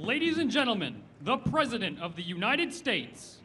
Ladies and gentlemen, the President of the United States.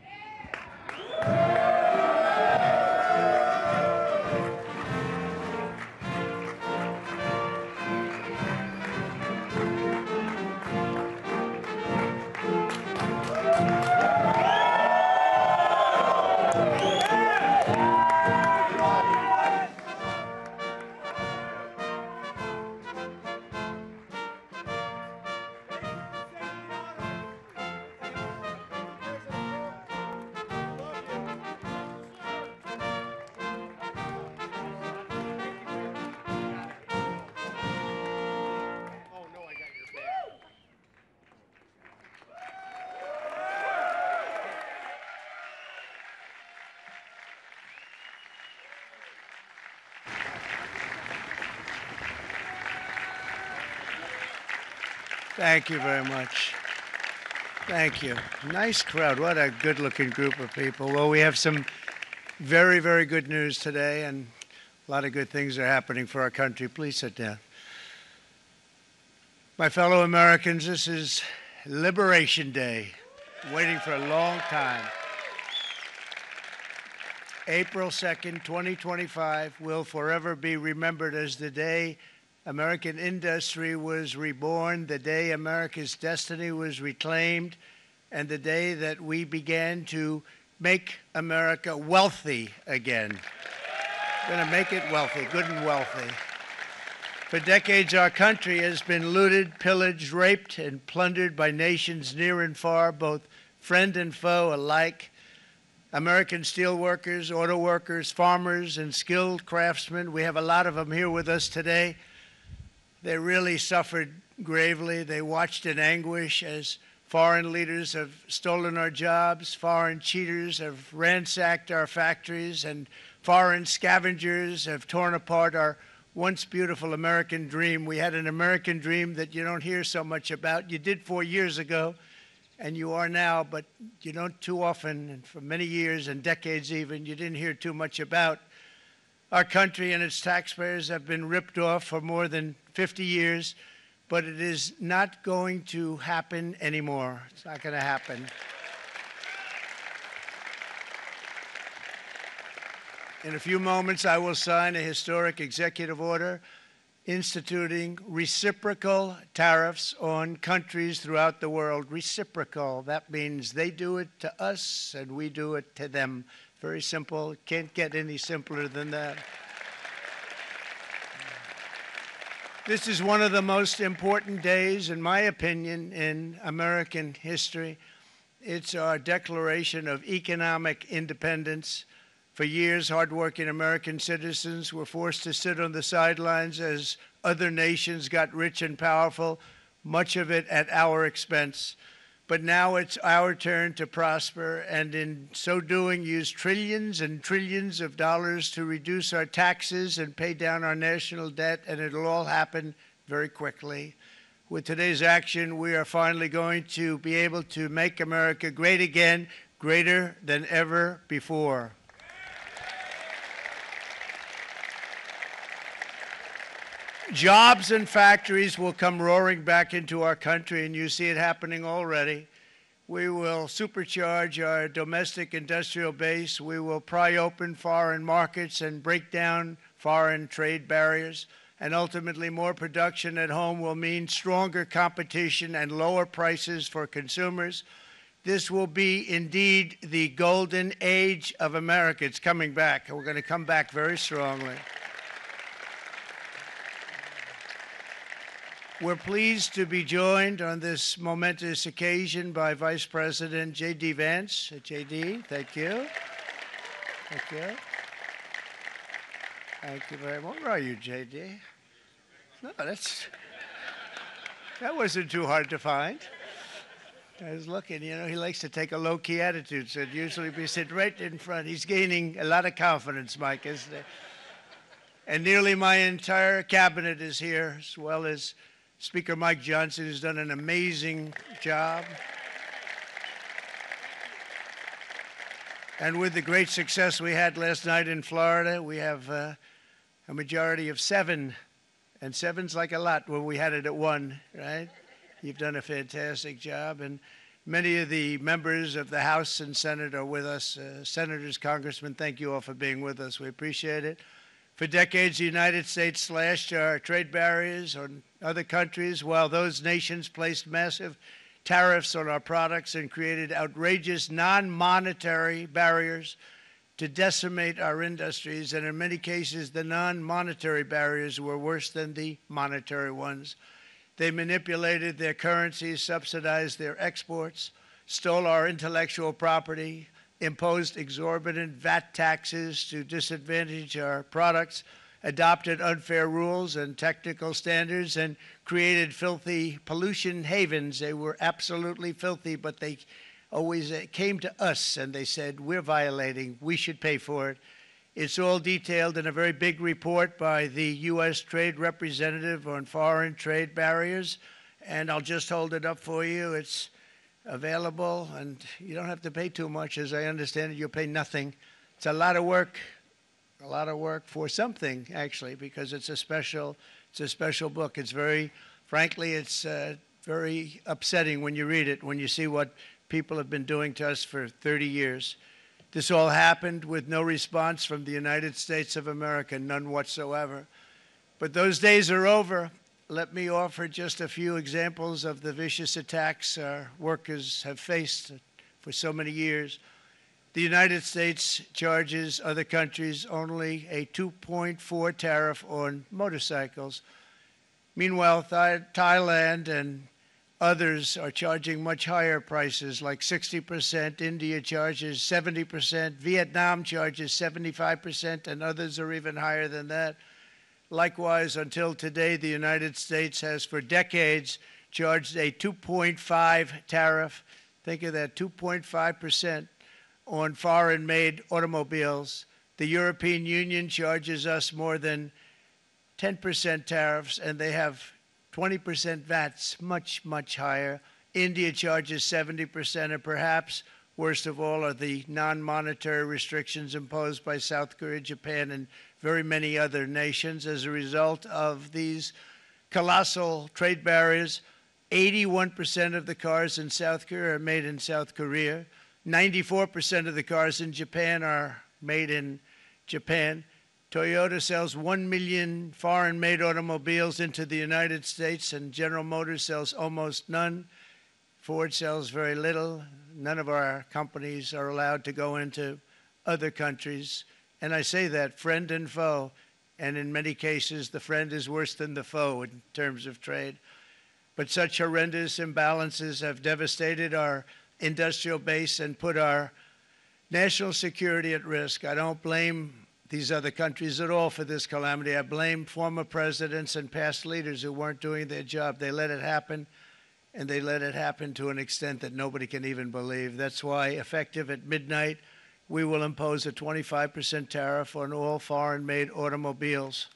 Thank you very much. Thank you. Nice crowd. What a good-looking group of people. Well, we have some very, very good news today, and a lot of good things are happening for our country. Please sit down. My fellow Americans, this is Liberation Day. Waiting for a long time. April 2nd, 2025 will forever be remembered as the day American industry was reborn, the day America's destiny was reclaimed, and the day that we began to make America wealthy again. We're going to make it wealthy, good and wealthy. For decades, our country has been looted, pillaged, raped, and plundered by nations near and far, both friend and foe alike. American steel workers, auto workers, farmers, and skilled craftsmen, we have a lot of them here with us today. They really suffered gravely. They watched in anguish as foreign leaders have stolen our jobs, foreign cheaters have ransacked our factories, and foreign scavengers have torn apart our once beautiful American dream. We had an American dream that you don't hear so much about. You did 4 years ago, and you are now, but you don't too often, and for many years and decades even, you didn't hear too much about. Our country and its taxpayers have been ripped off for more than 50 years, but it is not going to happen anymore. It's not going to happen. In a few moments, I will sign a historic executive order instituting reciprocal tariffs on countries throughout the world. Reciprocal, that means they do it to us and we do it to them. Very simple. Can't get any simpler than that. This is one of the most important days, in my opinion, in American history. It's our declaration of economic independence. For years, hardworking American citizens were forced to sit on the sidelines as other nations got rich and powerful, much of it at our expense. But now it's our turn to prosper, and in so doing, use trillions and trillions of dollars to reduce our taxes and pay down our national debt, and it'll all happen very quickly. With today's action, we are finally going to be able to make America great again, greater than ever before. Jobs and factories will come roaring back into our country, and you see it happening already. We will supercharge our domestic industrial base. We will pry open foreign markets and break down foreign trade barriers. And ultimately, more production at home will mean stronger competition and lower prices for consumers. This will be indeed the golden age of America. It's coming back, and we're going to come back very strongly. We're pleased to be joined on this momentous occasion by Vice President J.D. Vance. J.D., thank you. Thank you. Thank you very much. Where are you, J.D.? No, that wasn't too hard to find. I was looking, you know, he likes to take a low-key attitude, so it'd usually be sitting right in front. He's gaining a lot of confidence, Mike, isn't he? And nearly my entire cabinet is here, as well as Speaker Mike Johnson, who's done an amazing job. And with the great success we had last night in Florida, we have a majority of 7. And 7's like a lot when we had it at 1, right? You've done a fantastic job, and many of the members of the House and Senate are with us. Senators, congressmen, thank you all for being with us. We appreciate it. For decades, the United States slashed our trade barriers on other countries, while those nations placed massive tariffs on our products and created outrageous non-monetary barriers to decimate our industries. And in many cases, the non-monetary barriers were worse than the monetary ones. They manipulated their currencies, subsidized their exports, stole our intellectual property, imposed exorbitant VAT taxes to disadvantage our products, adopted unfair rules and technical standards, and created filthy pollution havens. They were absolutely filthy, but they always came to us and they said, we're violating, we should pay for it. It's all detailed in a very big report by the U.S. Trade Representative on Foreign Trade Barriers, and I'll just hold it up for you. It's available, and you don't have to pay too much. As I understand it, you'll pay nothing. It's a lot of work for something, actually, because it's a special book. It's very, frankly, it's very upsetting when you read it, when you see what people have been doing to us for 30 years. This all happened with no response from the United States of America, none whatsoever. But those days are over. Let me offer just a few examples of the vicious attacks our workers have faced for so many years. The United States charges other countries only a 2.4 tariff on motorcycles. Meanwhile, Thailand and others are charging much higher prices, like 60%. India charges 70%. Vietnam charges 75%, and others are even higher than that. Likewise, until today, the United States has for decades charged a 2.5 tariff. Think of that, 2.5% on foreign-made automobiles. The European Union charges us more than 10% tariffs, and they have 20% VATs, much, much higher. India charges 70%, and perhaps worst of all are the non-monetary restrictions imposed by South Korea, Japan, and very many other nations. As a result of these colossal trade barriers, 81% of the cars in South Korea are made in South Korea. 94% of the cars in Japan are made in Japan. Toyota sells 1 million foreign-made automobiles into the United States, and General Motors sells almost none. Ford sells very little. None of our companies are allowed to go into other countries. And I say that, friend and foe, and in many cases, the friend is worse than the foe in terms of trade. But such horrendous imbalances have devastated our industrial base and put our national security at risk. I don't blame these other countries at all for this calamity. I blame former presidents and past leaders who weren't doing their job. They let it happen, and they let it happen to an extent that nobody can even believe. That's why, effective at midnight, we will impose a 25% tariff on all foreign-made automobiles.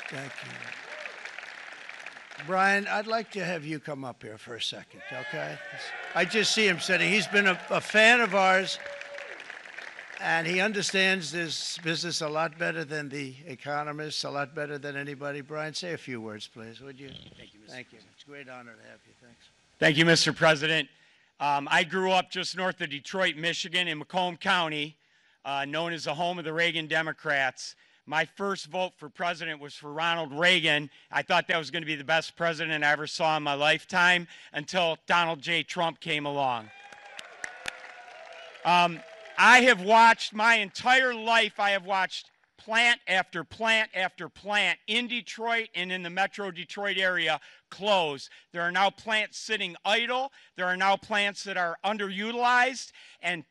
Thank you. Brian, I'd like to have you come up here for a second, okay? I just see him sitting. He's been a fan of ours, and he understands this business a lot better than the economists, a lot better than anybody. Brian, say a few words, please, would you? Thank you, Mr. Thank you. President. It's a great honor to have you. Thanks. Thank you, Mr. President. I grew up just north of Detroit, Michigan, in Macomb County, known as the home of the Reagan Democrats. My first vote for president was for Ronald Reagan. I thought that was going to be the best president I ever saw in my lifetime until Donald J. Trump came along. I have watched my entire life, I have watched plant after plant after plant in Detroit and in the metro Detroit area close. There are now plants sitting idle. There are now plants that are underutilized, and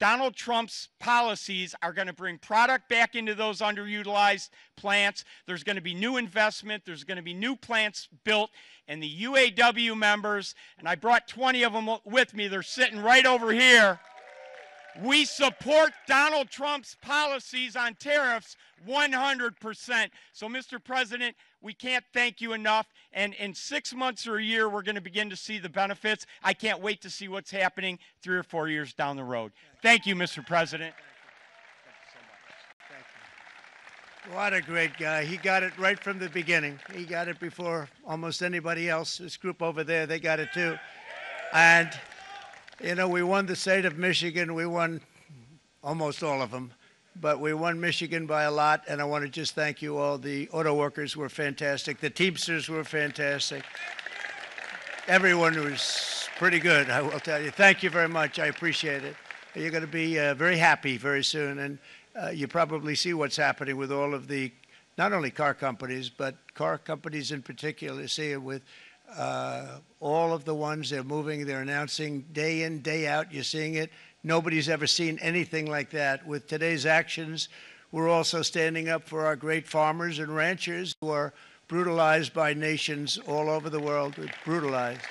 Donald Trump's policies are going to bring product back into those underutilized plants. There's going to be new investment. There's going to be new plants built. And the UAW members, and I brought 20 of them with me, they're sitting right over here. We support Donald Trump's policies on tariffs 100%. So, Mr. President, we can't thank you enough. And in 6 months or a year, we're going to begin to see the benefits. I can't wait to see what's happening 3 or 4 years down the road. Thank you, Mr. President. Thank you so much. Thank What a great guy. He got it right from the beginning. He got it before almost anybody else. This group over there, they got it too. And, you know, we won the state of Michigan. We won almost all of them. But we won Michigan by a lot, and I want to just thank you all. The auto workers were fantastic. The Teamsters were fantastic. Everyone was pretty good, I will tell you. Thank you very much. I appreciate it. You're going to be very happy very soon, and you probably see what's happening with all of the, not only car companies, but car companies in particular. You see it with all of the ones they're moving, they're announcing day in, day out. You're seeing it. Nobody's ever seen anything like that. With today's actions, we're also standing up for our great farmers and ranchers who are brutalized by nations all over the world. Brutalized.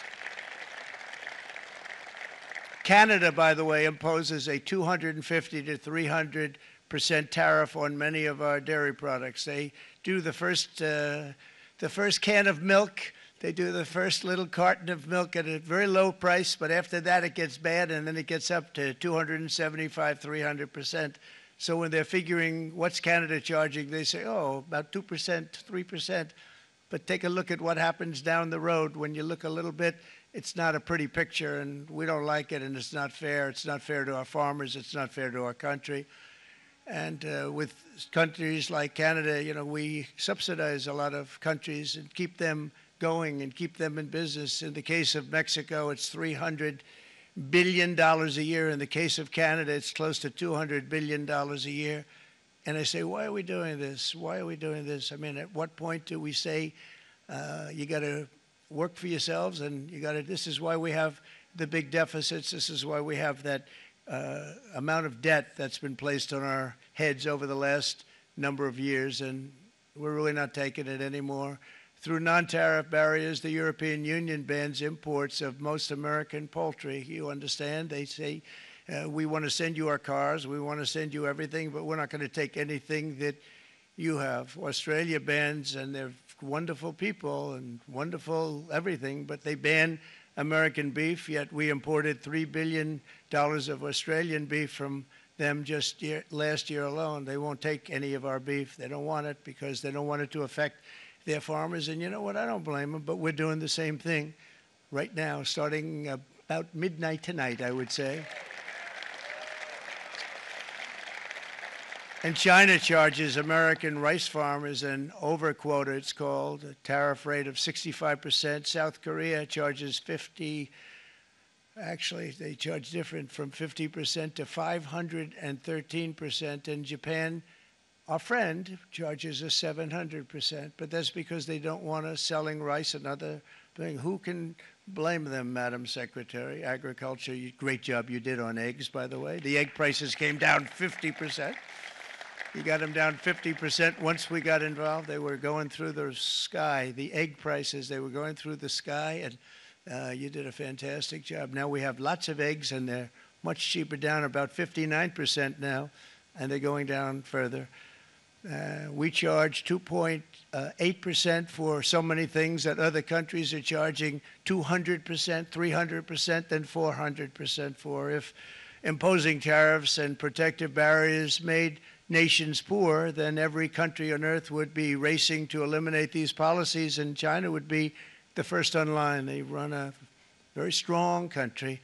Canada, by the way, imposes a 250 to 300% tariff on many of our dairy products. They do the first can of milk. They do the first little carton of milk at a very low price, but after that it gets bad, and then it gets up to 275, 300%. So when they're figuring what's Canada charging, they say, oh, about 2%, 3%. But take a look at what happens down the road. When you look a little bit, it's not a pretty picture, and we don't like it, and it's not fair. It's not fair to our farmers. It's not fair to our country. And with countries like Canada, you know, we subsidize a lot of countries and keep them going and keep them in business. In the case of Mexico, it's $300 billion a year. In the case of Canada, it's close to $200 billion a year. And I say, why are we doing this? Why are we doing this? I mean, at what point do we say you got to work for yourselves, and you got to? This is why we have the big deficits. This is why we have that amount of debt that's been placed on our heads over the last number of years, and we're really not taking it anymore. Through non-tariff barriers, the European Union bans imports of most American poultry. You understand? They say, we want to send you our cars, we want to send you everything, but we're not going to take anything that you have. Australia bans, and they're wonderful people and wonderful everything, but they ban American beef, yet we imported $3 billion of Australian beef from them just last year alone. They won't take any of our beef. They don't want it because they don't want it to affect their farmers. And you know what? I don't blame them, but we're doing the same thing right now, starting about midnight tonight, I would say. And China charges American rice farmers an overquota, it's called, a tariff rate of 65%. South Korea charges 50%. Actually, they charge different, from 50% to 513%. And Japan, our friend, charges us 700%. But that's because they don't want us selling rice and other things. Who can blame them, Madam Secretary? Agriculture, great job you did on eggs, by the way. The egg prices came down 50%. You got them down 50%. Once we got involved, they were going through the sky. The egg prices, they were going through the sky, and you did a fantastic job. Now we have lots of eggs, and they're much cheaper, down about 59% now, and they're going down further. We charge 2.8% for so many things that other countries are charging 200%, 300%, and 400% for. If imposing tariffs and protective barriers made nations poor, then every country on earth would be racing to eliminate these policies, and China would be the first on line. They run a very strong country,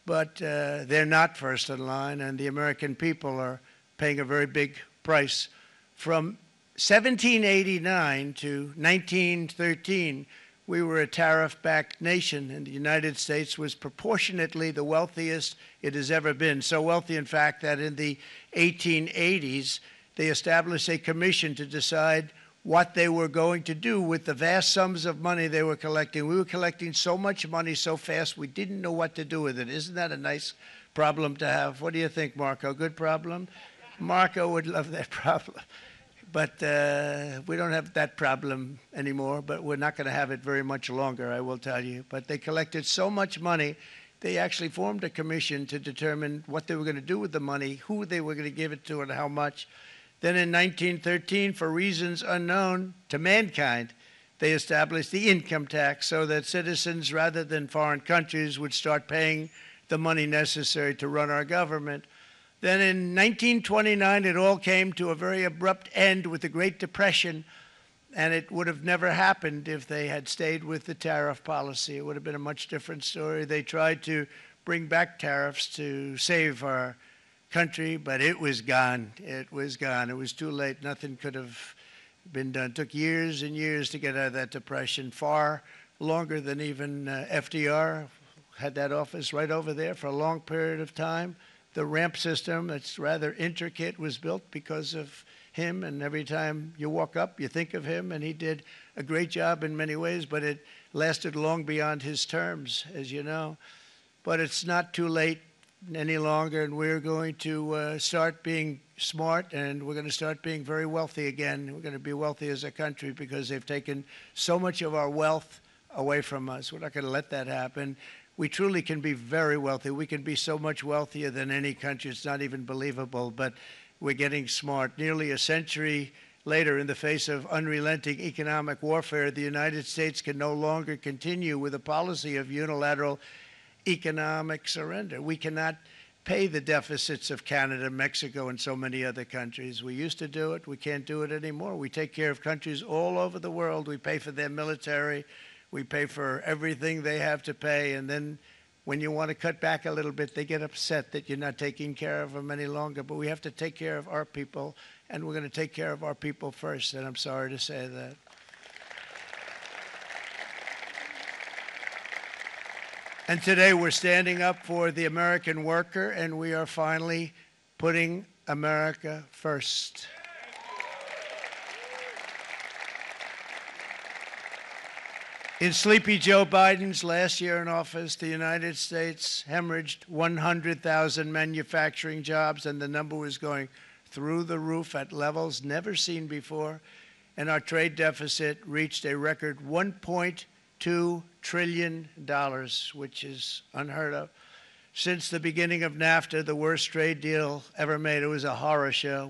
but they're not first in line, and the American people are paying a very big price. From 1789 to 1913, we were a tariff-backed nation, and the United States was proportionately the wealthiest it has ever been. So wealthy, in fact, that in the 1880s, they established a commission to decide what they were going to do with the vast sums of money they were collecting. We were collecting so much money so fast, we didn't know what to do with it. Isn't that a nice problem to have? What do you think, Marco? Good problem? Marco would love that problem. But we don't have that problem anymore, but we're not going to have it very much longer, I will tell you. But they collected so much money, they actually formed a commission to determine what they were going to do with the money, who they were going to give it to, and how much. Then in 1913, for reasons unknown to mankind, they established the income tax so that citizens, rather than foreign countries, would start paying the money necessary to run our government. Then in 1929, it all came to a very abrupt end with the Great Depression, and it would have never happened if they had stayed with the tariff policy. It would have been a much different story. They tried to bring back tariffs to save our country, but it was gone. It was gone. It was too late. Nothing could have been done. It took years and years to get out of that depression, far longer than even FDR had that office right over there for a long period of time. The ramp system, that's rather intricate, was built because of him, and every time you walk up, you think of him, and he did a great job in many ways, but it lasted long beyond his terms, as you know. But it's not too late any longer, and we're going to start being smart, and we're going to start being very wealthy again. We're going to be wealthy as a country because they've taken so much of our wealth away from us. We're not going to let that happen. We truly can be very wealthy. We can be so much wealthier than any country. It's not even believable, but we're getting smart. Nearly a century later, in the face of unrelenting economic warfare, the United States can no longer continue with a policy of unilateral economic surrender. We cannot pay the deficits of Canada, Mexico, and so many other countries. We used to do it. We can't do it anymore. We take care of countries all over the world. We pay for their military. We pay for everything they have to pay, and then when you want to cut back a little bit, they get upset that you're not taking care of them any longer. But we have to take care of our people, and we're going to take care of our people first, and I'm sorry to say that. And today we're standing up for the American worker, and we are finally putting America first. In Sleepy Joe Biden's last year in office, the United States hemorrhaged 100,000 manufacturing jobs, and the number was going through the roof at levels never seen before. And our trade deficit reached a record $1.2 trillion, which is unheard of. Since the beginning of NAFTA, the worst trade deal ever made, it was a horror show.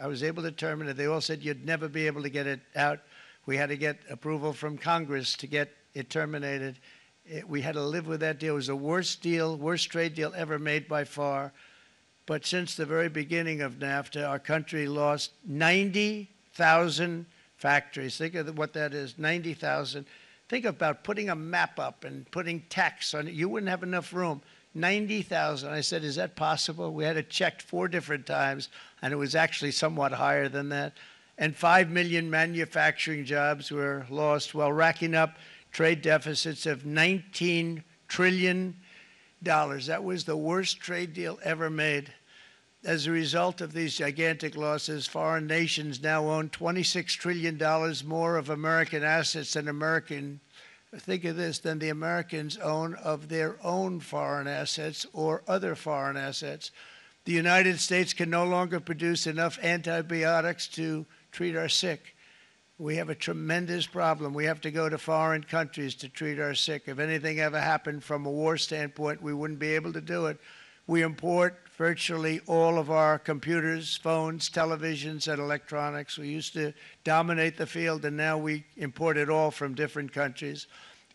I was able to terminate it. They all said you'd never be able to get it out. We had to get approval from Congress to get it terminated. We had to live with that deal. It was the worst trade deal ever made by far. But since the very beginning of NAFTA, our country lost 90,000 factories. Think of what that is, 90,000. Think about putting a map up and putting text on it. You wouldn't have enough room. 90,000. I said, is that possible? We had it checked 4 different times, and it was actually somewhat higher than that. And 5 million manufacturing jobs were lost while racking up trade deficits of $19 trillion. That was the worst trade deal ever made. As a result of these gigantic losses, foreign nations now own $26 trillion more of American assets than think of this, than the Americans own of their own foreign assets or other foreign assets. The United States can no longer produce enough antibiotics to treat our sick. We have a tremendous problem. We have to go to foreign countries to treat our sick. If anything ever happened from a war standpoint, we wouldn't be able to do it. We import virtually all of our computers, phones, televisions, and electronics. We used to dominate the field, and now we import it all from different countries.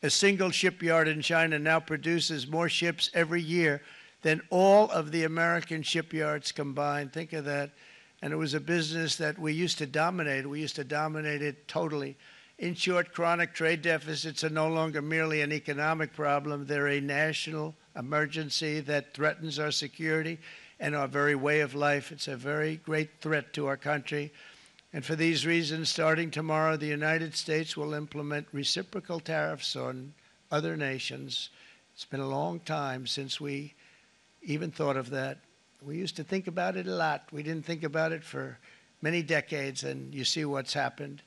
A single shipyard in China now produces more ships every year than all of the American shipyards combined. Think of that. And it was a business that we used to dominate. We used to dominate it totally. In short, chronic trade deficits are no longer merely an economic problem. They're a national emergency that threatens our security and our very way of life. It's a very great threat to our country. And for these reasons, starting tomorrow, the United States will implement reciprocal tariffs on other nations. It's been a long time since we even thought of that. We used to think about it a lot. We didn't think about it for many decades, and you see what's happened.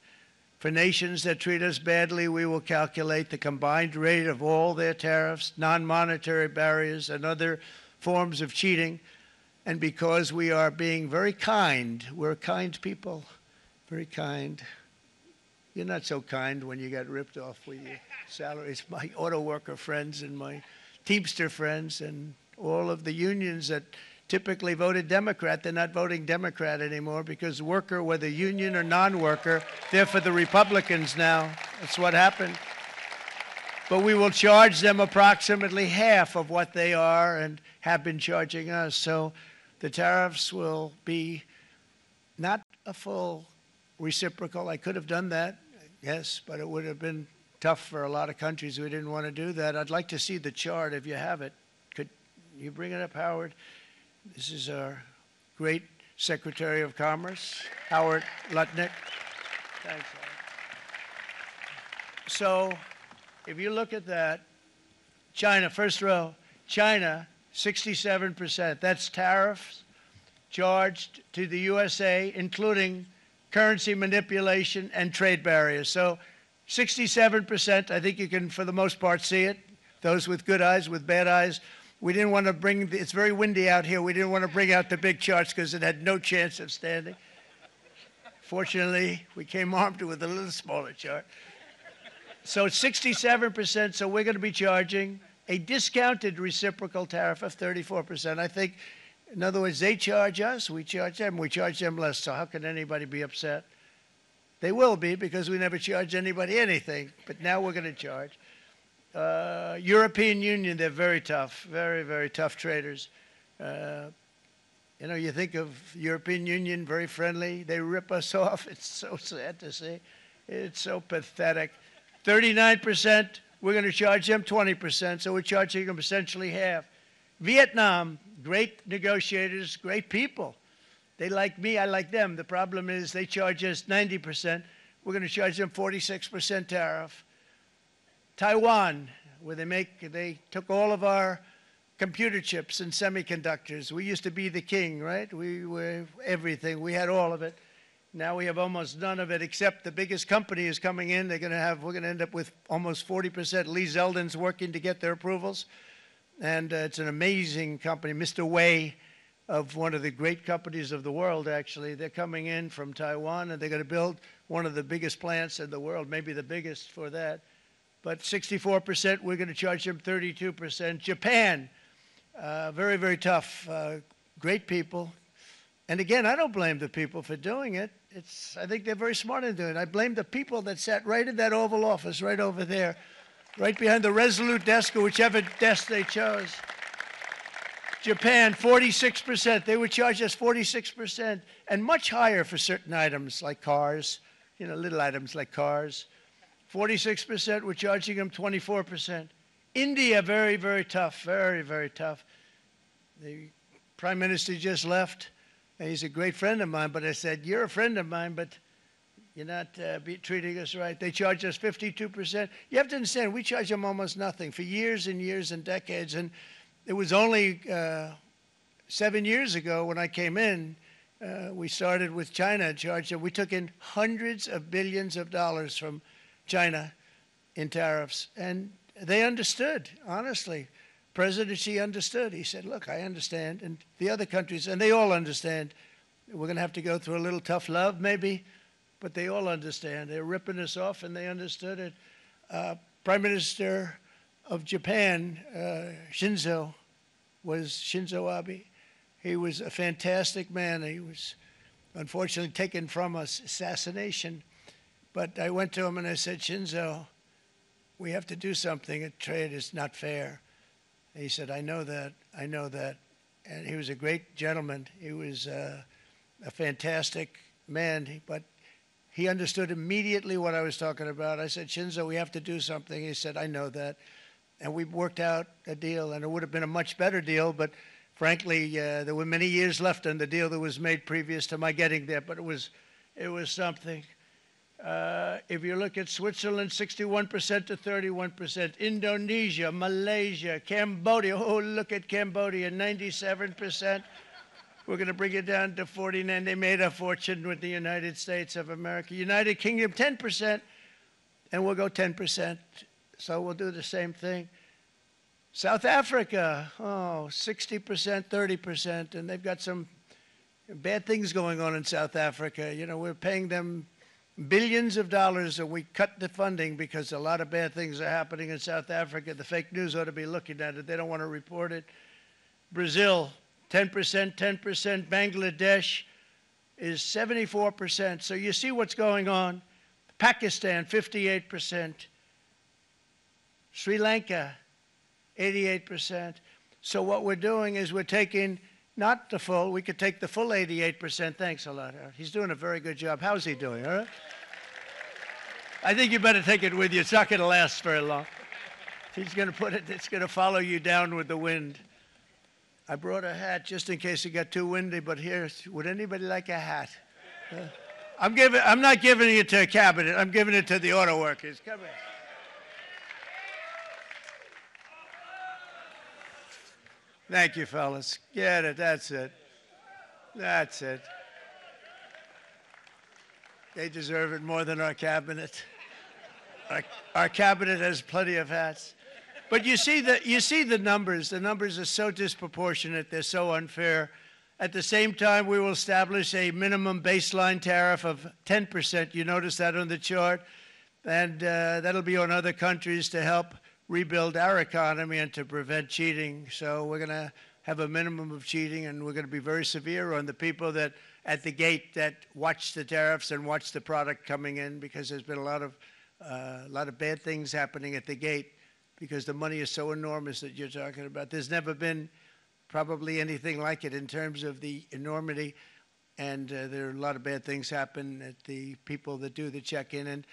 For nations that treat us badly, we will calculate the combined rate of all their tariffs, non-monetary barriers, and other forms of cheating. And because we are being very kind, we're kind people, very kind. You're not so kind when you got ripped off with your salaries. My auto worker friends and my Teamster friends and all of the unions that typically voted Democrat, they're not voting Democrat anymore because worker, whether union or non-worker, they're for the Republicans now. That's what happened. But we will charge them approximately half of what they are and have been charging us. So The tariffs will be not a full reciprocal. I could have done that, yes, but it would have been tough for a lot of countries. We didn't want to do that. I'd like to see the chart if you have it. Could you bring it up, Howard? This is our great Secretary of Commerce, Howard Lutnick. Thanks, Howard. So if you look at that, China, first row, China, 67%. That's tariffs charged to the USA, including currency manipulation and trade barriers. So 67%, I think you can, for the most part, see it. Those with good eyes, with bad eyes. We didn't want to bring, it's very windy out here. We didn't want to bring out the big charts because it had no chance of standing. Fortunately, we came armed with a little smaller chart. So it's 67%, so we're going to be charging a discounted reciprocal tariff of 34%. I think, in other words, they charge us, we charge them less, so how can anybody be upset? They will be, because we never charge anybody anything, but now we're going to charge. European Union, they're very tough, very, very tough traders. You know, you think of European Union, very friendly. They rip us off. It's so sad to see. It's so pathetic. 39%, we're going to charge them 20%, so we're charging them essentially half. Vietnam, great negotiators, great people. They like me, I like them. The problem is they charge us 90%. We're going to charge them 46% tariff. Taiwan, where they took all of our computer chips and semiconductors. We used to be the king, right? We were everything. We had all of it. Now we have almost none of it, except the biggest company is coming in. We're going to end up with almost 40%. Lee Zeldin's working to get their approvals. And it's an amazing company. Mr. Wei, of one of the great companies of the world, actually, they're coming in from Taiwan, and they're going to build one of the biggest plants in the world, maybe the biggest for that. But 64%, we're going to charge them 32%. Japan, very, very tough, great people. And again, I don't blame the people for doing it. I think they're very smart in doing it. I blame the people that sat right in that Oval Office, right over there, right behind the Resolute desk or whichever desk they chose. Japan, 46%. They would charge us 46%, and much higher for certain items like cars, you know, little items like cars. 46%, we're charging them 24%. India, very, very tough, very, very tough. The Prime Minister just left. He's a great friend of mine, but I said, you're a friend of mine, but you're not treating us right. They charge us 52%. You have to understand, we charge them almost nothing for years and years and decades. And it was only 7 years ago when I came in, we started with China and charged them. We took in hundreds of billions of dollars from China in tariffs. And they understood, honestly. President Xi understood. He said, look, I understand. And the other countries, and they all understand. We're going to have to go through a little tough love, maybe, but they all understand. They're ripping us off, and they understood it. Prime Minister of Japan, Shinzo Abe. He was a fantastic man. He was unfortunately taken from us, assassination. But I went to him and I said, Shinzo, we have to do something. Trade is not fair. He said, I know that, I know that. And he was a great gentleman. He was a fantastic man, but he understood immediately what I was talking about. I said, Shinzo, we have to do something. He said, I know that. And we worked out a deal, and it would have been a much better deal, but frankly, there were many years left on the deal that was made previous to my getting there, but it was something. If you look at Switzerland, 61% to 31%. Indonesia, Malaysia, Cambodia. Oh, look at Cambodia, 97%. We're going to bring it down to 49. They made a fortune with the United States of America. United Kingdom, 10%, and we'll go 10%. So we'll do the same thing. South Africa, 60%, 30%, and they've got some bad things going on in South Africa. You know, we're paying them billions of dollars, and we cut the funding because a lot of bad things are happening in South Africa. The fake news ought to be looking at it. They don't want to report it. Brazil, 10%, 10%. Bangladesh is 74%. So you see what's going on. Pakistan, 58%. Sri Lanka, 88%. So what we're doing is we're taking Not the full. We could take the full 88%. Thanks a lot, Harold. He's doing a very good job. How's he doing, all right? I think you better take it with you. It's not going to last very long. He's going to put it, it's going to follow you down with the wind. I brought a hat just in case it got too windy, but here, would anybody like a hat? I'm not giving it to a cabinet. I'm giving it to the auto workers. Come here. Thank you, fellas. Get it. That's it. That's it. They deserve it more than our cabinet. Our cabinet has plenty of hats. But you see the numbers. The numbers are so disproportionate. They're so unfair. At the same time, we will establish a minimum baseline tariff of 10%. You notice that on the chart. And that'll be on other countries to help rebuild our economy and to prevent cheating. So we're going to have a minimum of cheating, and we're going to be very severe on the people that at the gate that watch the tariffs and watch the product coming in, because there's been a lot of bad things happening at the gate because the money is so enormous that you're talking about. There's never been probably anything like it in terms of the enormity, and there are a lot of bad things happen at the people that do the check-in, and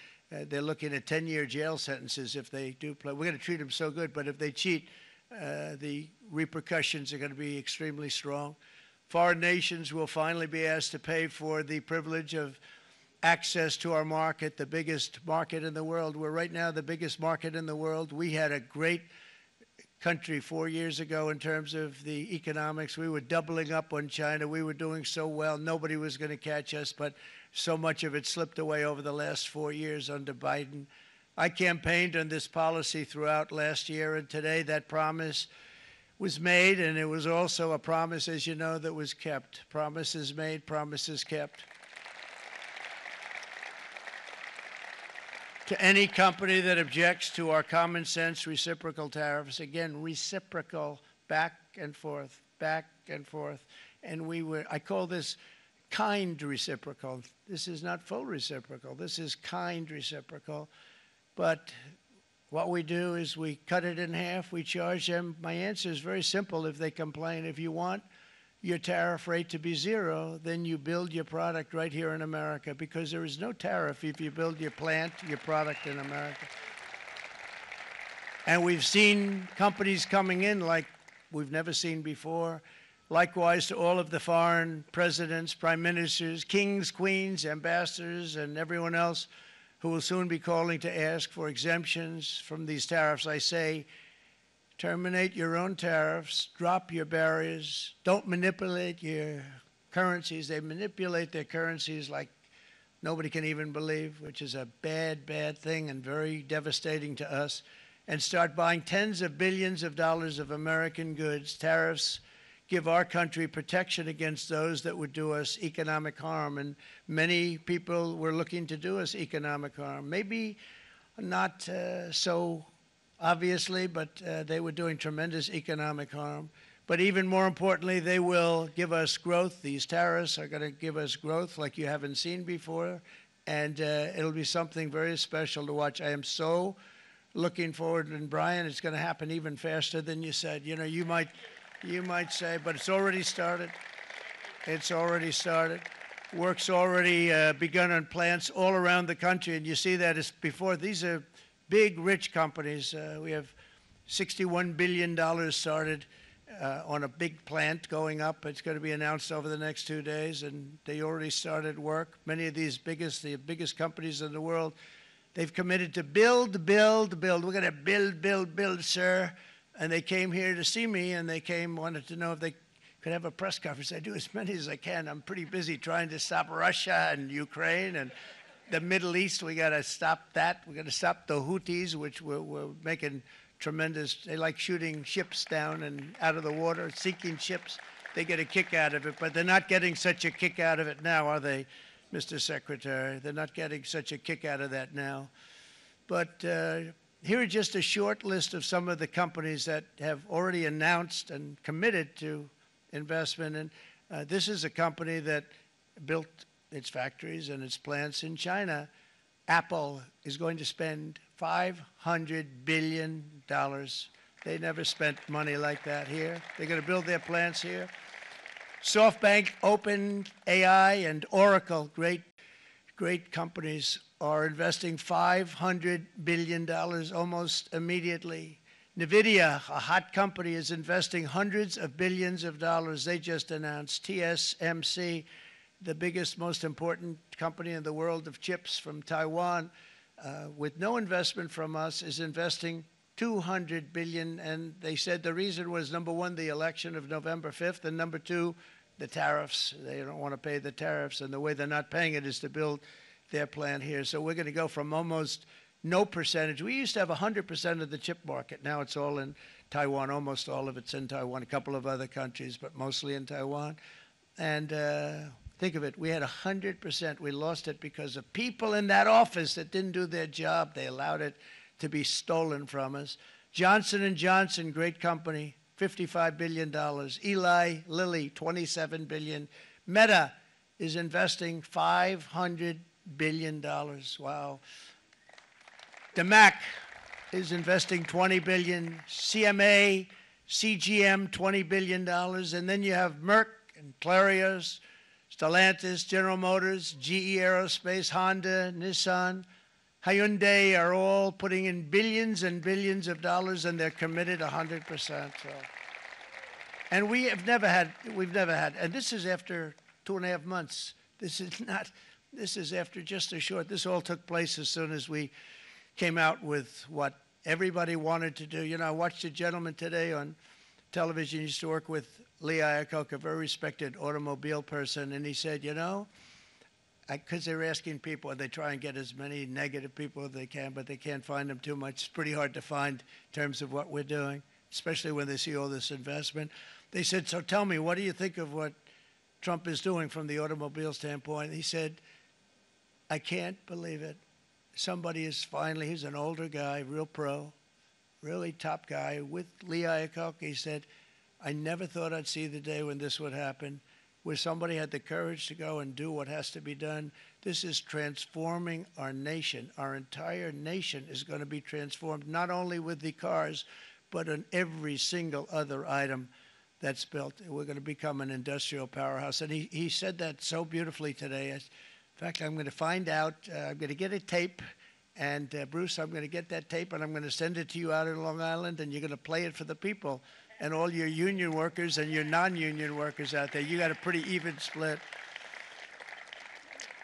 they're looking at 10-year jail sentences if they do play. We're going to treat them so good, but if they cheat, the repercussions are going to be extremely strong. Foreign nations will finally be asked to pay for the privilege of access to our market, the biggest market in the world. We're right now the biggest market in the world. We had a great country 4 years ago in terms of the economics. We were doubling up on China. We were doing so well. Nobody was going to catch us, but so much of it slipped away over the last 4 years under Biden. I campaigned on this policy throughout last year, and today that promise was made, and it was also a promise, as you know, that was kept. Promises made, promises kept. To any company that objects to our common sense reciprocal tariffs, again, reciprocal, back and forth, back and forth. And I call this kind reciprocal. This is not full reciprocal. This is kind reciprocal. But what we do is we cut it in half. We charge them. My answer is very simple if they complain. If you want your tariff rate to be zero, then you build your product right here in America, because there is no tariff if you build your plant, your product in America. And we've seen companies coming in like we've never seen before. Likewise to all of the foreign presidents, prime ministers, kings, queens, ambassadors, and everyone else who will soon be calling to ask for exemptions from these tariffs. I say, terminate your own tariffs, drop your barriers, don't manipulate your currencies. They manipulate their currencies like nobody can even believe, which is a bad, bad thing and very devastating to us. And start buying tens of billions of dollars of American goods. Tariffs give our country protection against those that would do us economic harm. And many people were looking to do us economic harm. Maybe not so obviously, but they were doing tremendous economic harm. But even more importantly, they will give us growth. These tariffs are going to give us growth like you haven't seen before. And it'll be something very special to watch. I am so looking forward. And Brian, it's going to happen even faster than you said. You know, you might say, but it's already started. It's already started. Work's already begun on plants all around the country, and you see that as before. These are big, rich companies. We have $61 billion started on a big plant going up. It's going to be announced over the next 2 days, and they already started work. Many of these the biggest companies in the world, they've committed to build, build, build. We're going to build, build, build, sir. And they came here to see me, and they wanted to know if they could have a press conference. I do as many as I can. I'm pretty busy trying to stop Russia and Ukraine and the Middle East. We got to stop that. We got to stop the Houthis, which we're making tremendous. They like shooting ships down and out of the water, sinking ships. They get a kick out of it, but they're not getting such a kick out of it now, are they, Mr. Secretary? They're not getting such a kick out of that now. But here are just a short list of some of the companies that have already announced and committed to investment. And this is a company that built its factories and its plants in China. Apple is going to spend $500 billion. They never spent money like that here. They're going to build their plants here. SoftBank, OpenAI, and Oracle, great companies, are investing $500 billion almost immediately. NVIDIA, a hot company, is investing hundreds of billions of dollars. They just announced. TSMC, the biggest, most important company in the world of chips from Taiwan, with no investment from us, is investing $200 billion. And they said the reason was, number one, the election of November 5th, and number two, the tariffs. They don't want to pay the tariffs, and the way they're not paying it is to build their plant here. So we're going to go from almost no percentage. We used to have 100% of the chip market. Now it's all in Taiwan. Almost all of it's in Taiwan, a couple of other countries, but mostly in Taiwan. And think of it, we had 100%. We lost it because of people in that office that didn't do their job. They allowed it to be stolen from us. Johnson & Johnson, great company, $55 billion. Eli Lilly, $27 billion. Meta is investing $500 billion. Wow. DeMac is investing $20 billion. CMA, CGM, $20 billion. And then you have Merck and Clarios, Stellantis, General Motors, GE Aerospace, Honda, Nissan, Hyundai are all putting in billions and billions of dollars, and they're committed 100%. So. And we've never had, and this is after 2.5 months. This is after just a short, this all took place as soon as we came out with what everybody wanted to do. You know, I watched a gentleman today on television. He used to work with Lee Iacocca, a very respected automobile person, and he said, you know, because they're asking people, and they try and get as many negative people as they can, but they can't find them too much. It's pretty hard to find in terms of what we're doing, especially when they see all this investment. They said, so tell me, what do you think of what Trump is doing from the automobile standpoint? He said, I can't believe it. Somebody is finally, he's an older guy, real pro, really top guy, with Lee Iacocca. He said, I never thought I'd see the day when this would happen, where somebody had the courage to go and do what has to be done. This is transforming our nation. Our entire nation is going to be transformed, not only with the cars, but on every single other item that's built. We're going to become an industrial powerhouse. And he said that so beautifully today. In fact, I'm going to find out, I'm going to get a tape, and Bruce, I'm going to get that tape, and I'm going to send it to you out in Long Island, and you're going to play it for the people. And all your union workers and your non-union workers out there, you got a pretty even split.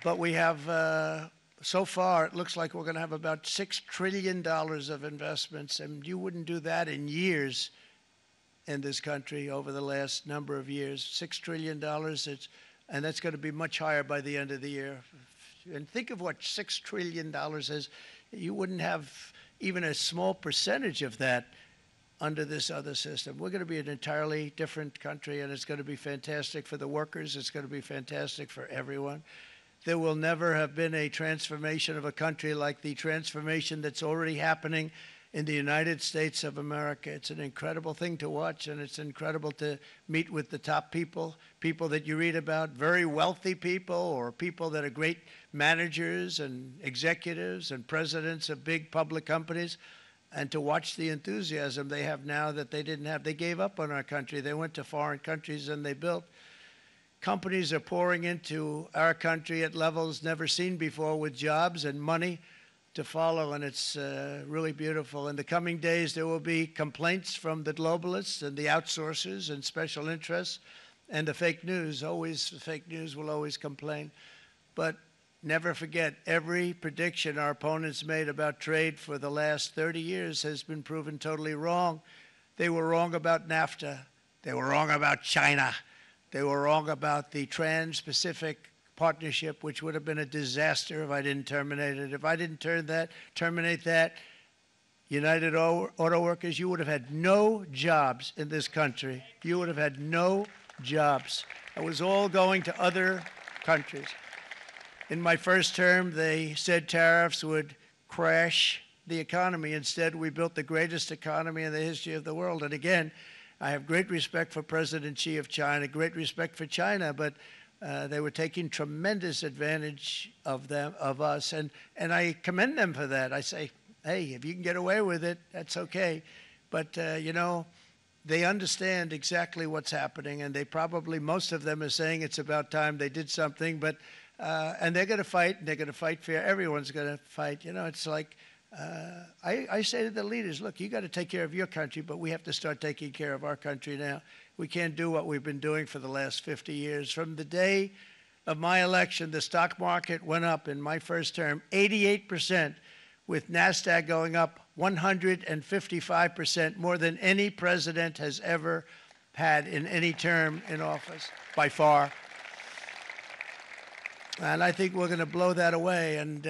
But we have, so far, it looks like we're going to have about $6 trillion of investments, and you wouldn't do that in years in this country over the last number of years. $6 trillion, and that's going to be much higher by the end of the year. And think of what $6 trillion is. You wouldn't have even a small percentage of that under this other system. We're going to be an entirely different country, and it's going to be fantastic for the workers. It's going to be fantastic for everyone. There will never have been a transformation of a country like the transformation that's already happening in the United States of America. It's an incredible thing to watch, and it's incredible to meet with the top people, people that you read about, very wealthy people, or people that are great managers and executives and presidents of big public companies, and to watch the enthusiasm they have now that they didn't have. They gave up on our country. They went to foreign countries and they built. Companies are pouring into our country at levels never seen before, with jobs and money to follow, and it's really beautiful. In the coming days, there will be complaints from the globalists and the outsourcers and special interests and the fake news. Always, the fake news will always complain. But never forget, every prediction our opponents made about trade for the last 30 years has been proven totally wrong. They were wrong about NAFTA. They were wrong about China. They were wrong about the Trans-Pacific Partnership, which would have been a disaster if I didn't terminate it. If I didn't terminate that, United Auto Workers, you would have had no jobs in this country. You would have had no jobs. It was all going to other countries. In my first term, they said tariffs would crash the economy. Instead, we built the greatest economy in the history of the world. And again, I have great respect for President Xi of China, great respect for China, but they were taking tremendous advantage of us, and I commend them for that. I say, hey, if you can get away with it, that's okay. But, you know, they understand exactly what's happening, and they probably, most of them are saying it's about time they did something, but, and they're going to fight, and they're going to fight fair. Everyone's going to fight. You know, it's like, I say to the leaders, look, you got to take care of your country, but we have to start taking care of our country now. We can't do what we've been doing for the last 50 years. From the day of my election, the stock market went up in my first term 88%, with NASDAQ going up 155%, more than any president has ever had in any term in office, by far. And I think we're going to blow that away. And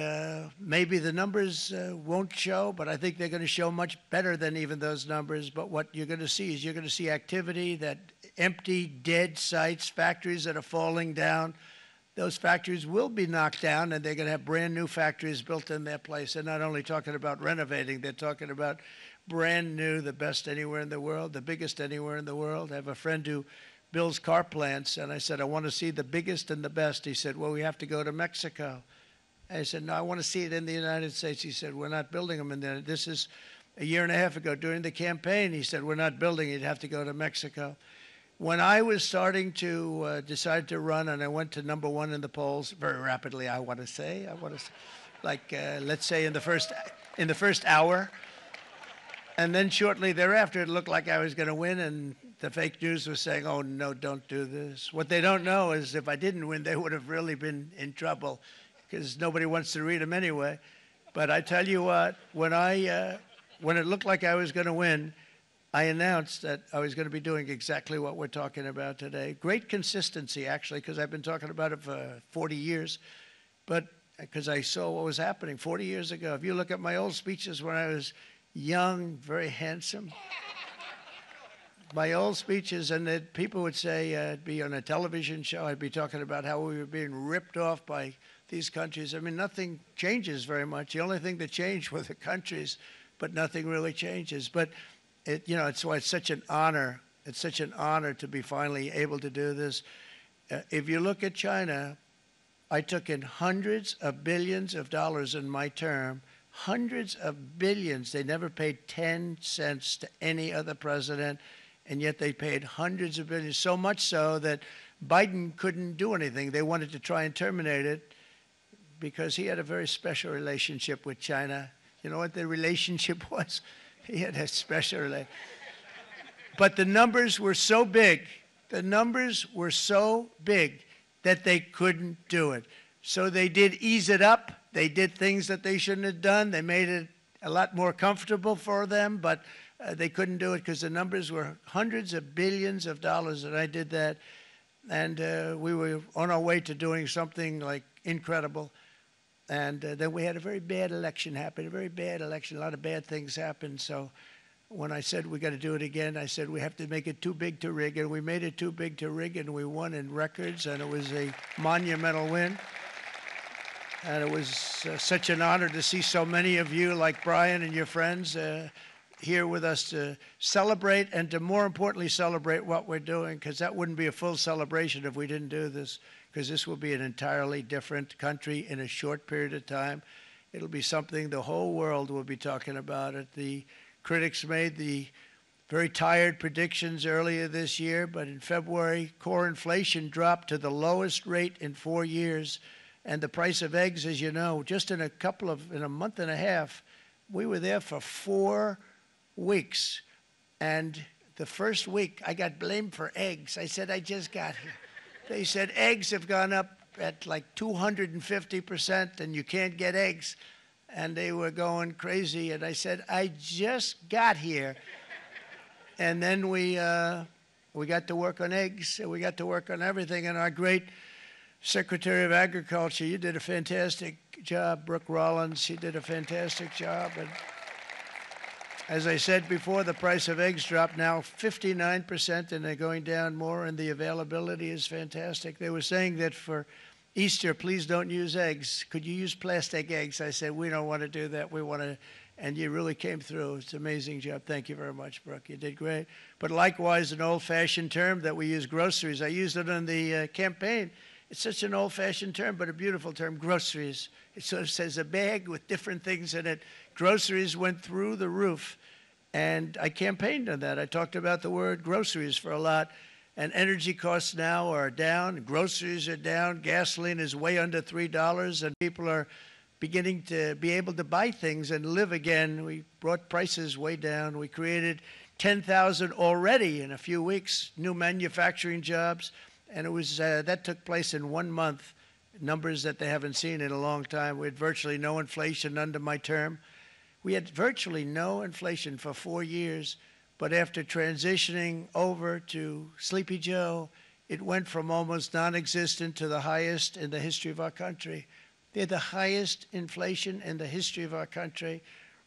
maybe the numbers won't show, but I think they're going to show much better than even those numbers. But what you're going to see is you're going to see activity, that empty, dead sites, factories that are falling down. Those factories will be knocked down, and they're going to have brand new factories built in their place. They're not only talking about renovating, they're talking about brand new, the best anywhere in the world, the biggest anywhere in the world. I have a friend who builds car plants, and I said, I want to see the biggest and the best. He said, well, we have to go to Mexico. I said, no, I want to see it in the United States. He said, we're not building them in there. This is a year and a half ago during the campaign. He said, we're not building it. You'd have to go to Mexico. When I was starting to decide to run, and I went to #1 in the polls very rapidly, I want to say, like let's say in the first hour, and then shortly thereafter, it looked like I was going to win, and the fake news was saying, "Oh no, don't do this." What they don't know is if I didn't win, they would have really been in trouble, because nobody wants to read them anyway. But I tell you what, when it looked like I was going to win, I announced that I was going to be doing exactly what we're talking about today. Great consistency, actually, because I've been talking about it for 40 years, but because I saw what was happening 40 years ago. If you look at my old speeches when I was young, very handsome, my old speeches, and that people would say I'd be on a television show, I'd be talking about how we were being ripped off by these countries. I mean, nothing changes very much. The only thing that changed were the countries, but nothing really changes. But it's why it's such an honor. It's such an honor to be finally able to do this. If you look at China, I took in hundreds of billions of dollars in my term, hundreds of billions. They never paid 10 cents to any other president, and yet they paid hundreds of billions, so much so that Biden couldn't do anything. They wanted to try and terminate it because he had a very special relationship with China. You know what the relationship was? He had a special relationship. But the numbers were so big, that they couldn't do it. So they did ease it up. They did things that they shouldn't have done. They made it a lot more comfortable for them, but they couldn't do it because the numbers were hundreds of billions of dollars, and I did that. And we were on our way to doing something like incredible. And then we had a very bad election happen, a very bad election. A lot of bad things happened. So when I said we got to do it again, I said we have to make it too big to rig. And we made it too big to rig, and we won in records, and it was a monumental win. And it was such an honor to see so many of you, like Brian and your friends, here with us to celebrate, and to more importantly celebrate what we're doing, because that wouldn't be a full celebration if we didn't do this, because this will be an entirely different country in a short period of time. It'll be something the whole world will be talking about it. The critics made the very tired predictions earlier this year, but in February, core inflation dropped to the lowest rate in 4 years, and the price of eggs, as you know, just in a month and a half, we were there for 4 weeks, and the first week I got blamed for eggs. I said, I just got here. They said eggs have gone up at like 250%, and you can't get eggs. And they were going crazy. And I said, I just got here. And then we got to work on eggs, and we got to work on everything. And our great Secretary of Agriculture, you did a fantastic job. Brooke Rollins, she did a fantastic job. And as I said before, the price of eggs dropped now 59%, and they're going down more, and the availability is fantastic. They were saying that for Easter, please don't use eggs. Could you use plastic eggs? I said, we don't want to do that. We want to, and you really came through. It's an amazing job. Thank you very much, Brooke. You did great. But likewise, an old-fashioned term that we use, groceries. I used it in the campaign. It's such an old-fashioned term, but a beautiful term, groceries. It sort of says a bag with different things in it. Groceries went through the roof, And I campaigned on that. I talked about the word groceries for a lot. And energy costs now are down, groceries are down, gasoline is way under $3, and people are beginning to be able to buy things and live again. We brought prices way down. We created 10,000 already in a few weeks, new manufacturing jobs, and it was that took place in 1 month, numbers that they haven't seen in a long time. We had virtually no inflation under my term. We had virtually no inflation for 4 years. But after transitioning over to Sleepy Joe, it went from almost non-existent to the highest in the history of our country. They had the highest inflation in the history of our country,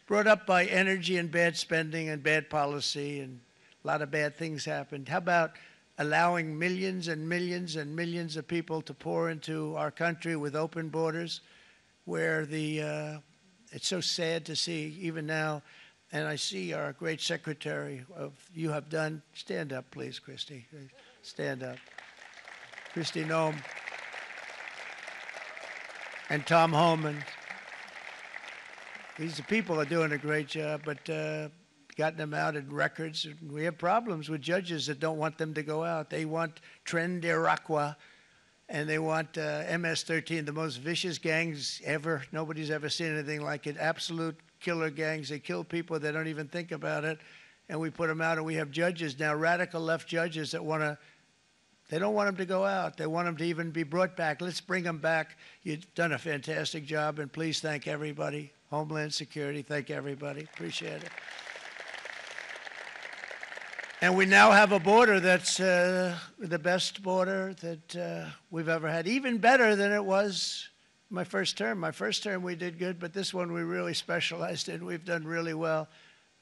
brought up by energy and bad spending and bad policy, and a lot of bad things happened. How about allowing millions and millions and millions of people to pour into our country with open borders, where it's so sad to see even now. And I see our great secretary you have done. Stand up, please, Christy. Stand up. Christy Noem. And Tom Homan. These people are doing a great job, but gotten them out in records. We have problems with judges that don't want them to go out. They want Tren de Aragua, and they want MS-13, the most vicious gangs ever. Nobody's ever seen anything like it. Absolute killer gangs. They kill people. They don't even think about it. And we put them out, and we have judges now, radical left judges that they don't want them to go out. They want them to even be brought back. Let's bring them back. You've done a fantastic job, and please thank everybody. Homeland Security, thank everybody. Appreciate it. And we now have a border that's the best border that we've ever had, even better than it was my first term. My first term we did good, but this one we really specialized in. We've done really well.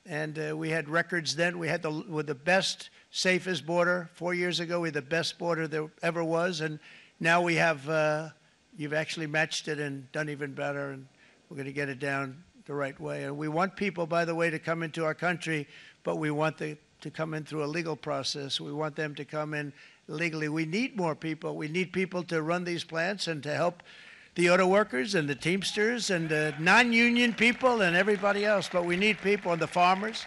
And we had records then. We had the best, safest border. 4 years ago, we had the best border there ever was. And now we have, you've actually matched it and done even better. And we're going to get it down the right way. And we want people, by the way, to come into our country, but we want to come in through a legal process. We want them to come in legally. We need more people. We need people to run these plants and to help the auto workers and the Teamsters and the non-union people and everybody else. But we need people and the farmers.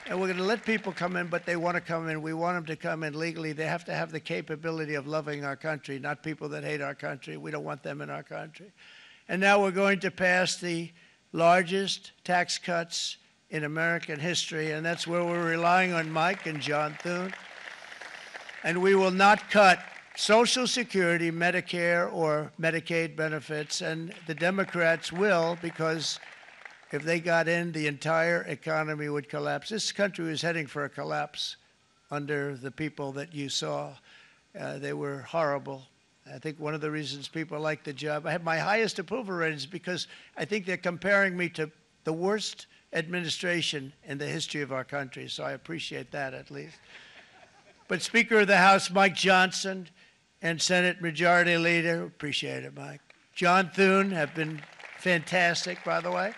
And we're going to let people come in, but they want to come in. We want them to come in legally. They have to have the capability of loving our country, not people that hate our country. We don't want them in our country. And now we're going to pass the largest tax cuts in American history, and that's where we're relying on Mike and John Thune. And we will not cut Social Security, Medicare, or Medicaid benefits, and the Democrats will, because if they got in, the entire economy would collapse. This country was heading for a collapse under the people that you saw. They were horrible. I think one of the reasons people like the job, I have my highest approval ratings because I think they're comparing me to the worst administration in the history of our country, so I appreciate that at least. But Speaker of the House Mike Johnson and Senate Majority Leader, appreciate it, Mike, John Thune have been fantastic, by the way.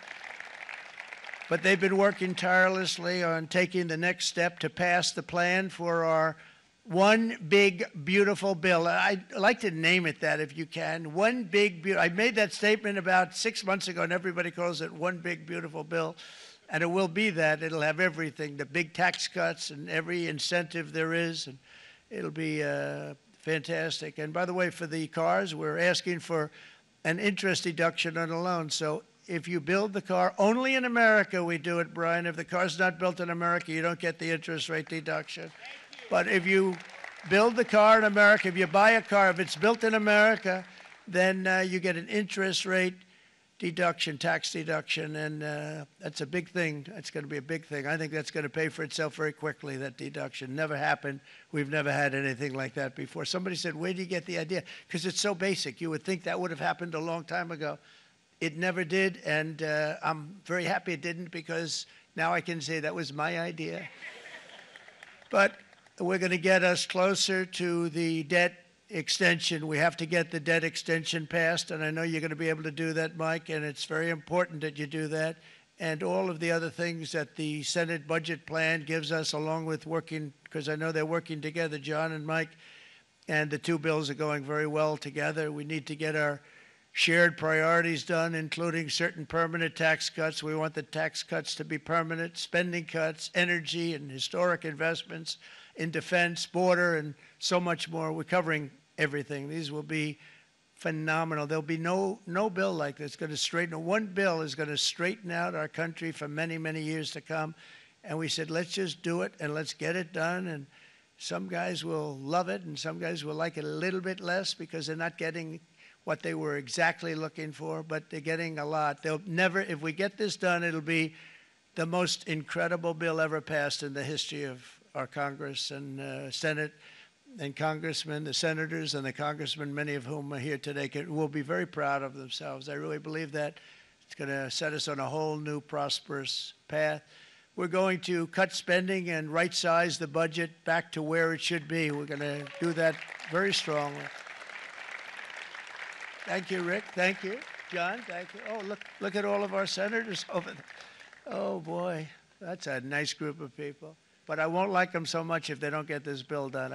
But they've been working tirelessly on taking the next step to pass the plan for our one big, beautiful bill. I'd like to name it that if you can. One big, I made that statement about 6 months ago, and everybody calls it one big, beautiful bill. And it will be that. It'll have everything, the big tax cuts and every incentive there is. And it'll be fantastic. And by the way, for the cars, we're asking for an interest deduction on a loan. So if you build the car, only in America we do it, Brian. If the car's not built in America, you don't get the interest rate deduction. But if you build the car in America, if you buy a car, if it's built in America, then you get an interest rate deduction, tax deduction, and that's a big thing. That's going to be a big thing. I think that's going to pay for itself very quickly, that deduction. Never happened. We've never had anything like that before. Somebody said, where do you get the idea? Because it's so basic. You would think that would have happened a long time ago. It never did, and I'm very happy it didn't because now I can say that was my idea. But we're going to get us closer to the debt extension. We have to get the debt extension passed, and I know you're going to be able to do that, Mike, and it's very important that you do that. And all of the other things that the Senate budget plan gives us, along with working, because I know they're working together, John and Mike, and the two bills are going very well together. We need to get our shared priorities done, including certain permanent tax cuts. We want the tax cuts to be permanent, spending cuts, energy and historic investments in defense, border, and so much more. We're covering everything. These will be phenomenal. There'll be no bill like this going to straighten. One bill is going to straighten out our country for many, many years to come. And we said, let's just do it and let's get it done. And some guys will love it and some guys will like it a little bit less because they're not getting what they were exactly looking for, but they're getting a lot. They'll never, if we get this done, it'll be the most incredible bill ever passed in the history of our Congress and Senate and congressmen, the senators and the congressmen, many of whom are here today, will be very proud of themselves. I really believe that it's going to set us on a whole new prosperous path. We're going to cut spending and right-size the budget back to where it should be. We're going to do that very strongly. Thank you, Rick. Thank you. John, thank you. Oh, look at all of our senators over there. Oh, boy, that's a nice group of people. But I won't like them so much if they don't get this bill done.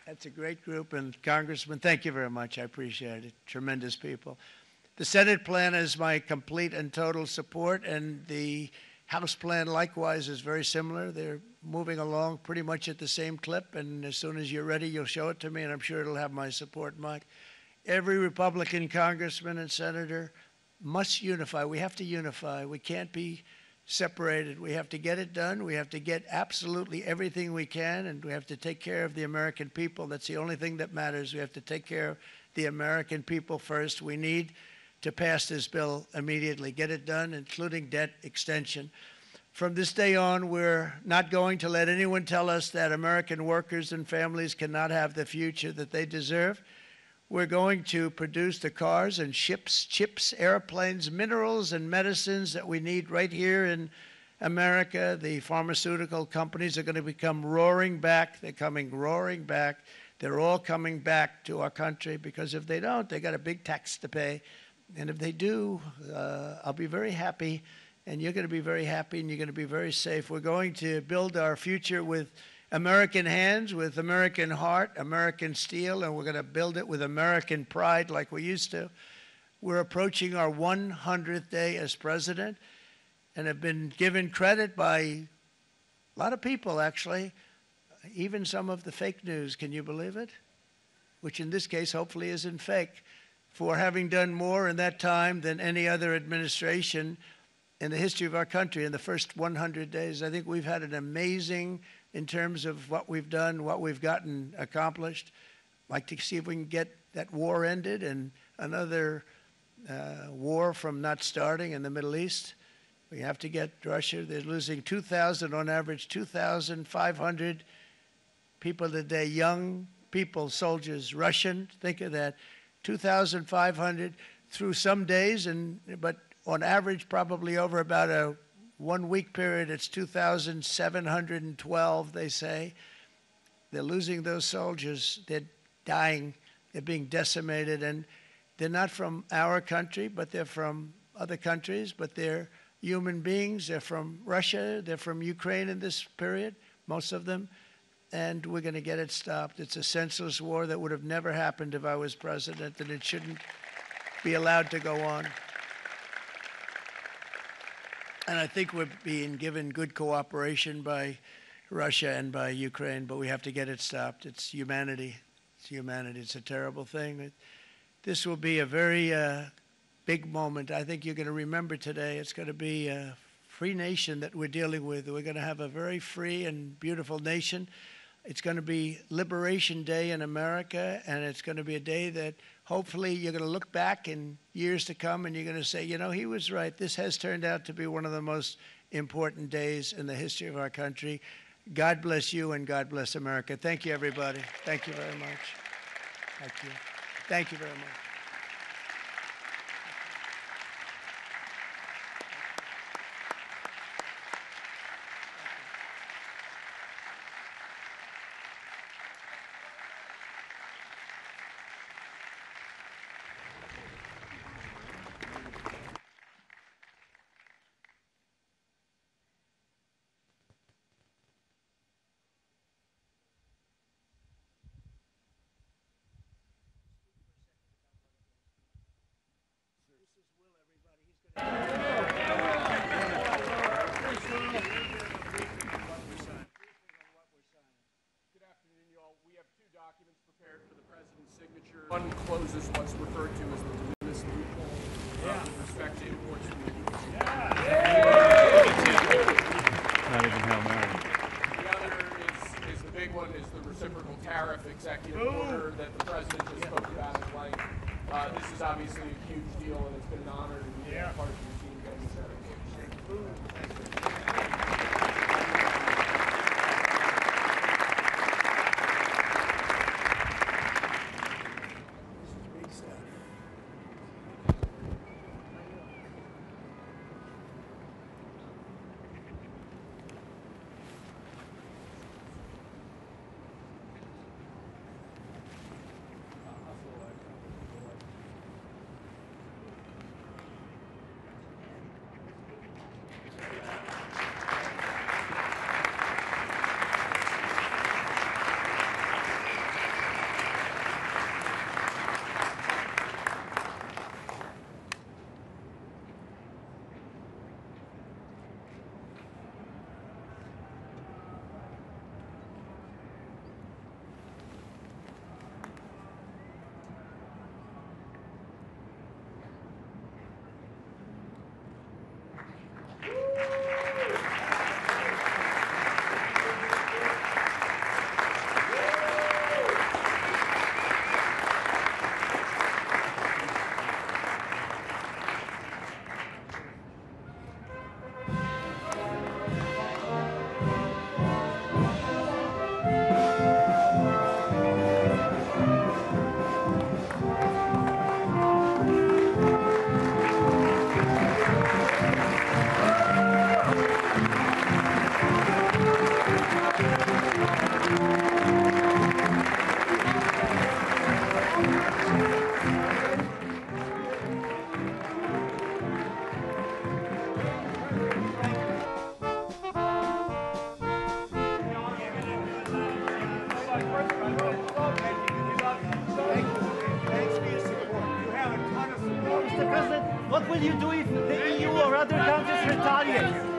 That's a great group. And Congressman, thank you very much. I appreciate it. Tremendous people. The Senate plan is my complete and total support, and the House plan likewise is very similar. They're moving along pretty much at the same clip, and as soon as you're ready, you'll show it to me, and I'm sure it'll have my support, Mike. Every Republican congressman and senator must unify. We have to unify. We can't be separated. We have to get it done. We have to get absolutely everything we can, and we have to take care of the American people. That's the only thing that matters. We have to take care of the American people first. We need to pass this bill immediately, get it done, including debt extension. From this day on, we're not going to let anyone tell us that American workers and families cannot have the future that they deserve. We're going to produce the cars and ships, chips, airplanes, minerals, and medicines that we need right here in America. The pharmaceutical companies are going to become roaring back. They're coming roaring back. They're all coming back to our country because if they don't, they got a big tax to pay. And if they do, I'll be very happy, and you're going to be very happy, and you're going to be very safe. We're going to build our future with American hands, with American heart, American steel, and we're going to build it with American pride like we used to. We're approaching our 100th day as president and have been given credit by a lot of people, actually, even some of the fake news. Can you believe it? Which in this case hopefully isn't fake, for having done more in that time than any other administration in the history of our country in the first 100 days. I think we've had an amazing, in terms of what we've done, what we've gotten accomplished. I'd like to see if we can get that war ended and another war from not starting in the Middle East. We have to get Russia. They're losing 2,000 on average, 2,500 people a day, young people, soldiers, Russian, think of that. 2,500 through some days, but on average, probably over about a 1 week period, it's 2,712, they say. They're losing those soldiers. They're dying. They're being decimated. And they're not from our country, but they're from other countries, but they're human beings. They're from Russia. They're from Ukraine in this period, most of them. And we're going to get it stopped. It's a senseless war that would have never happened if I was president, and it shouldn't be allowed to go on. And I think we're being given good cooperation by Russia and by Ukraine, but we have to get it stopped. It's humanity. It's humanity. It's a terrible thing. This will be a very big moment. I think you're going to remember today. It's going to be a free nation that we're dealing with. We're going to have a very free and beautiful nation. It's going to be Liberation Day in America, and it's going to be a day that hopefully you're going to look back in years to come and you're going to say, you know, he was right. This has turned out to be one of the most important days in the history of our country. God bless you and God bless America. Thank you, everybody. Thank you very much. Thank you. Thank you very much. This is obviously a huge deal, and it's been an honor to be part of your team getting this out. Mr. President, what will you do if the EU or other countries retaliate?